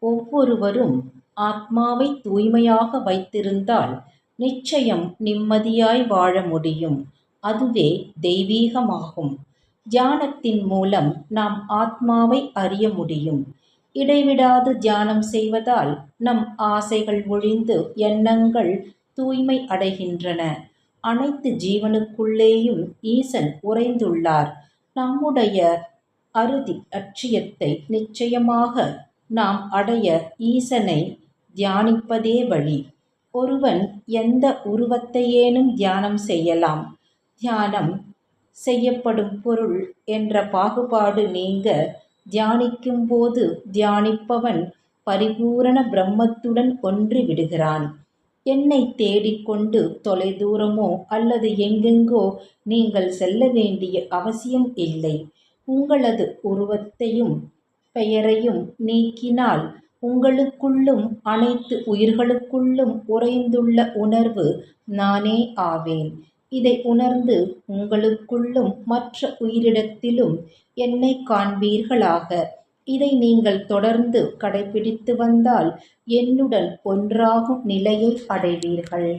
ஒவ்வொருவரும் ஆத்மாவை தூய்மையாக வைத்திருந்தால் நிச்சயம் நிம்மதியாய் வாழ முடியும். அதுவே தெய்வீகமாகும். தியானத்தின் மூலம் நாம் ஆத்மாவை அறிய முடியும். இடைவிடாது தியானம் செய்வதால் நம் ஆசைகள் ஒழிந்து எண்ணங்கள் தூய்மை அடைகின்றன. அனைத்து ஜீவனுக்குள்ளேயும் ஈசன் உறைந்துள்ளார். நம்முடைய அறுதி லட்சியத்தை நிச்சயமாக நாம் அடைய ஈசனை தியானிப்பதே வழி. ஒருவன் எந்த உருவத்தையேனும் தியானம் செய்யலாம். தியானம் செய்யப்படும் பொருள் என்ற பாகுபாடு நீங்க தியானிக்கும்போது தியானிப்பவன் பரிபூரண பிரம்மத்துடன் ஒன்றி விடுகிறான். என்னை தேடிக்கொண்டு தொலைதூரமோ அல்லது எங்கெங்கோ நீங்கள் செல்ல வேண்டிய அவசியம் இல்லை. உங்களது உருவத்தையும் பெயரையும் நீக்கினால் உங்களுக்குள்ளும் அனைத்து உயிர்களுக்குள்ளும் உறைந்துள்ள உணர்வு நானே ஆவேன். இதை உணர்ந்து உங்களுக்குள்ளும் மற்ற உயிரிடத்திலும் என்னை காண்பீர்களாக. இதை நீங்கள் தொடர்ந்து கடைபிடித்து வந்தால் என்னுடன் ஒன்றாகும் நிலையை அடைவீர்கள்.